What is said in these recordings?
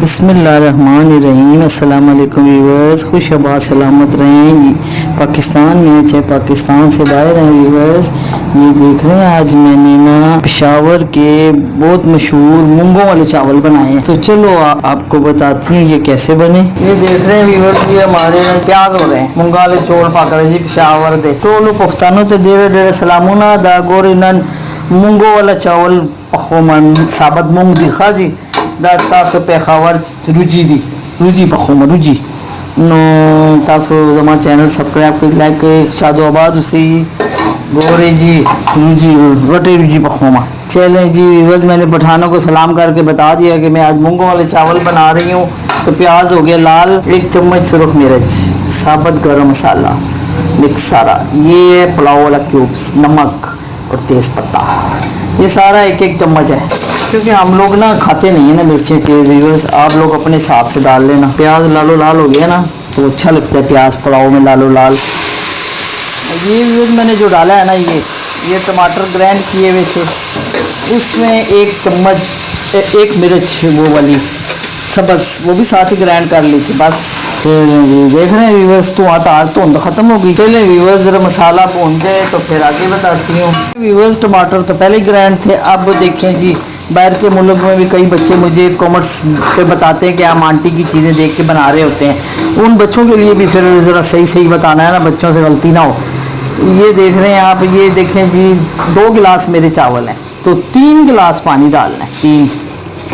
बिस्मिल्लाहिर्रहमानिर्रहीम। अस्सलाम वालेकुम व्यूअर्स, खुश आबाद सलामत रहें। पाकिस्तान में चाहे पाकिस्तान से बाहर हैं व्यूअर्स, ये देख रहे हैं आज मैंने ना पेशावर के बहुत मशहूर मूंगों वाले चावल बनाए हैं। तो चलो आपको बताती हूँ ये कैसे बने। ये देख रहे हैं व्यूअर्स, ये हमारे प्याज हो रहे हैं। मूंग दाल चौल पक रहे जी पेशावर दे। तो लो पुख्तानों ते डेरे डेरे सलामुना दा गोर इनन मूंगों वाला चावल पखोमन साबत मूंग दिखा जी तासो पेशावर रुचि पखोमा रुचि नो तासो जमा चैनल सब्सक्राइब कर लाइक शादो आबाद उसे गोरे जी रुचि रोटे रुचि पखोमा। चलें जी बस मैंने पठानों को सलाम करके बता दिया कि मैं आज मूंगों वाले चावल बना रही हूँ। तो प्याज हो गया लाल, 1 चम्मच सुरख मिर्च, साबुत गरम मसाला मिक्स सारा, ये पुलाव वाला क्यूब्स, नमक और तेज़ पत्ता, ये सारा 1-1 चम्मच है। क्योंकि हम लोग ना खाते नहीं है ना मिर्चें तेज़, व्यूअर्स आप लोग अपने हिसाब से डाल लेना। प्याज लालो लाल हो गया ना तो अच्छा लगता है प्याज पुलाव में लालो लाल। ये व्यूअर्स मैंने जो डाला है ना ये टमाटर ग्राइंड किए हुए थे, उसमें 1 चम्मच 1 मिर्च वो वाली सबस वो भी साथ ही ग्राइंड कर ली थी बस। देख रहे हैं व्यूअर्स, तो आग तो ख़त्म हो गई। चले व्यूअर्स ज़रा मसाला भून दे तो फिर आगे बताती हूँ। व्यूअर्स टमाटर तो पहले ही ग्राइंड थे। अब देखें जी बाहर के मुल्क में भी कई बच्चे मुझे कॉमर्स पे बताते हैं कि हम आंटी की चीज़ें देख के बना रहे होते हैं। उन बच्चों के लिए भी फिर ज़रा सही बताना है ना, बच्चों से गलती ना हो। ये देख रहे हैं आप, ये देखें जी 2 गिलास मेरे चावल हैं तो 3 गिलास पानी डालना है।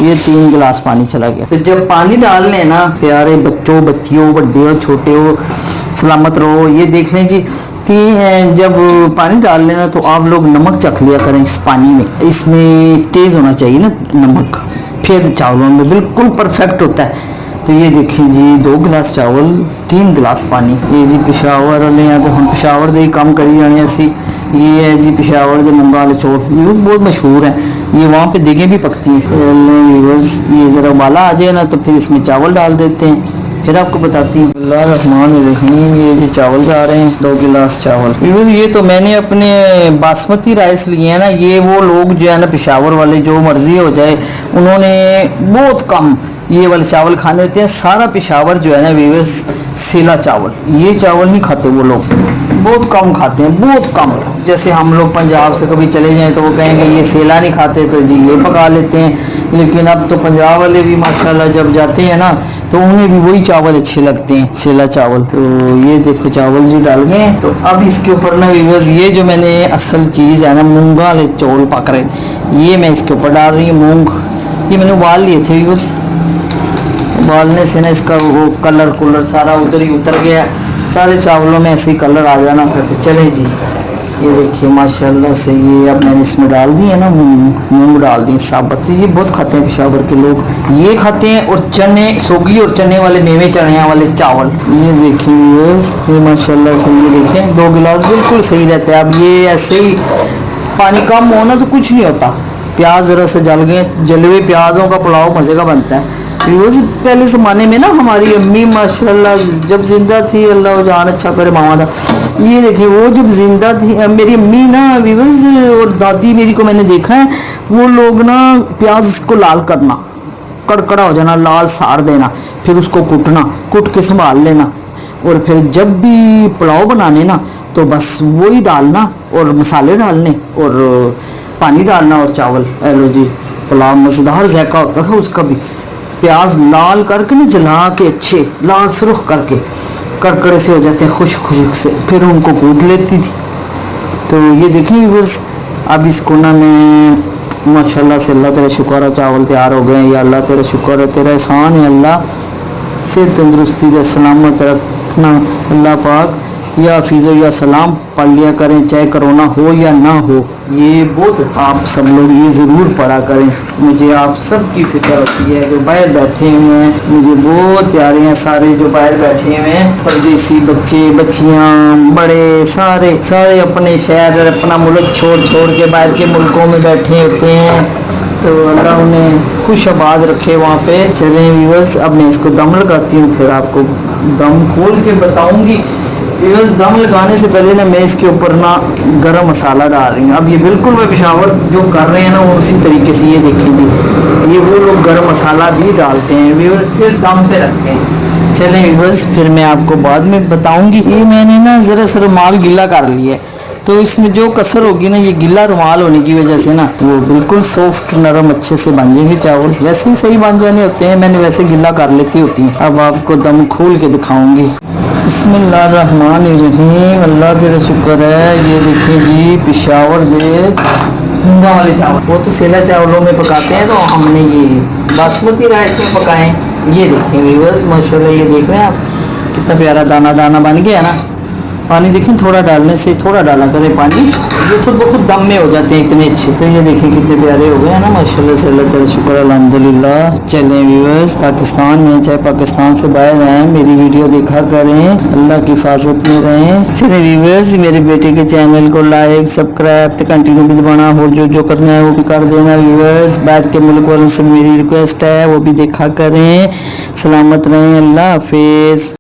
ये 3 गिलास पानी चला गया। तो जब पानी डाल लें ना प्यारे बच्चों बच्चियों बड़े हो छोटे हो सलामत रहो। ये देख लें जी जब पानी डाल लेना तो आप लोग नमक चख लिया करें इस पानी में, इसमें तेज़ होना चाहिए ना नमक, फिर चावलों में बिल्कुल परफेक्ट होता है। तो ये देखिए जी 2 गिलास चावल 3 गिलास पानी। ये जी पेशावर वाले यहाँ तो हम पेशावर दे काम करी जाने ऐसी। ये है जी पेशावर के मूंग दाल चौल, ये बहुत मशहूर है। ये वहाँ पे देखें भी पकती हैं। ये ज़रा उबाला आ जाए ना तो फिर इसमें चावल डाल देते हैं, फिर आपको बताती हूँ। बिस्मिल्लाहिर्रहमानिर्रहीम। ये जो चावल जा रहे हैं 2 गिलास चावल। ये तो मैंने अपने बासमती राइस लिए हैं ना। ये वो लोग जो है ना पेशावर वाले, जो मर्जी हो जाए, उन्होंने बहुत कम ये वाले चावल खाने होते हैं। सारा पेशावर जो है ना व्यूअर्स सेला चावल, ये चावल नहीं खाते वो लोग, बहुत कम खाते हैं, बहुत कम। जैसे हम लोग पंजाब से कभी चले जाएं तो वो कहेंगे ये सेला नहीं खाते तो जी ये पका लेते हैं। लेकिन अब तो पंजाब वाले भी माशाल्लाह जब जाते हैं ना तो उन्हें भी वही चावल अच्छे लगते हैं, सेला चावल। तो ये देखो चावल जी डाल गए। तो अब इसके ऊपर ना व्यूअर्स ये जो मैंने असल चीज़ है ना मूंग वाले चौल पक रहे, ये मैं इसके ऊपर डाल रही हूँ मूंग। ये मैंने उबाल लिए थे व्यूअर्स, उबालने से ना इसका वो कलर सारा उधर ही उतर गया। सारे चावलों में ऐसे ही कलर आ जाना फिर। तो चले जी ये देखिए माशाल्लाह से ये अब मैंने इसमें डाल दिए ना मूंग डाल दिए साबुत। ये बहुत खाते हैं पेशावर के लोग, ये खाते हैं। और चने, सोगी और चने वाले मेवे चने वाले चावल, ये देखिए ये माशाल्लाह से ये देखें 2 गिलास बिल्कुल सही रहता है। अब ये ऐसे ही पानी कम हो ना तो कुछ नहीं होता। प्याज ज़रा से जल गए, जले हुए प्याज़ों का पुलाव मज़े का बनता है। पहले ज़माने में ना हमारी अम्मी माशाल्लाह जब जिंदा थी, अल्लाह जान अच्छा करे मामा था, ये देखिए वो जब जिंदा थी मेरी अम्मी ना व्यूअर्स और दादी मेरी को मैंने देखा है, वो लोग ना प्याज को लाल करना, कड़कड़ा हो जाना, लाल साड़ देना, फिर उसको कुट के संभाल लेना, और फिर जब भी पुलाव बनाने ना तो बस वही डालना और मसाले डालने और पानी डालना और चावल। हेलो जी पुलाव मज़ेदार जायका होता था उसका भी। प्याज लाल करके ना जला के अच्छे लाल सुर्ख करके कड़कड़े से हो जाते हैं खुश्क से, फिर उनको कूट लेती थी। तो ये देखिए व्यूअर्स अब इसको ना मैं माशाल्लाह से अल्लाह तेरा शुक्र है चावल तैयार हो गए। या अल्लाह तेरा शुक्र है, तेरा एहसान है अल्लाह, से तंदुरुस्ती से सलामत रखना अल्लाह पाक। या फिज़ो या सलाम पढ़ लिया करें चाहे कोरोना हो या ना हो। ये बहुत आप सब लोग ये ज़रूर पढ़ा करें। मुझे आप सब की फिक्र होती है जो बाहर बैठे हुए हैं, मुझे बहुत प्यारे हैं सारे जो बाहर बैठे हुए हैं, परदेसी बच्चे बच्चियाँ बड़े सारे अपने शहर अपना मुल्क छोड़ के बाहर के मुल्कों में बैठे होते हैं। तो अल्लाह उन्हें खुश आबाद रखे वहाँ पे। चलें व्यूअर्स अब मैं इसको दम लगाती हूँ, फिर आपको दम खोल के बताऊँगी व्यूअर्स दम लगाने से पहले ना मैं इसके ऊपर ना गरम मसाला डाल रही हूँ। अब ये बिल्कुल मैं पेशावर जो कर रहे हैं ना वो उसी तरीके से, ये देखिए जी, ये वो लोग गरम मसाला भी डालते हैं व्यूअर्स, फिर दम पे रखते हैं। चलें व्यूअर्स, फिर मैं आपको बाद में बताऊंगी। ये मैंने ना ज़रा सा रुमाल गीला कर लिया है, तो इसमें जो कसर होगी ना, ये गीला रुमाल होने की वजह से ना वो बिल्कुल सॉफ्ट नरम अच्छे से बन जाएंगे चावल। वैसे ही सही बन जाने होते हैं, मैंने वैसे गीला कर लेती होती हूँ। अब आपको दम खोल के दिखाऊंगी। बिस्मिल्लाहिर्रहमानिर्रहीम, अल्लाह तेरा शुक्र है। ये देखिए जी, पेशावर दे मूंगा वाले चावल, वो तो सेला चावलों में पकाते हैं, तो हमने ये बासमती राइस में पकाए। ये देखिए व्यूअर्स, माशाल्लाह, ये देख रहे हैं आप कितना प्यारा दाना दाना बन गया ना। पानी देखें, थोड़ा डालने से, थोड़ा डाला करें पानी, ये खुद ब खुद दम में हो जाते हैं इतने अच्छे। तो ये देखें कितने प्यारे हो गए हैं ना, माशाल्लाह से। अल्लाह का शुक्र अल्हम्दुलिल्लाह। चलें व्यूअर्स, पाकिस्तान में चाहे पाकिस्तान से बाहर रहें, मेरी वीडियो देखा करें, अल्लाह की हिफाजत में रहें। चलें व्यूअर्स, मेरे बेटे के चैनल को लाइक सब्सक्राइब तो कंटिन्यू भी दबाना, और जो करना है वो भी कर देना व्यूअर्स। बैठ के मुल्क वालों से मेरी रिक्वेस्ट है वो भी देखा करें। सलामत रहें, अल्लाह हाफिज़।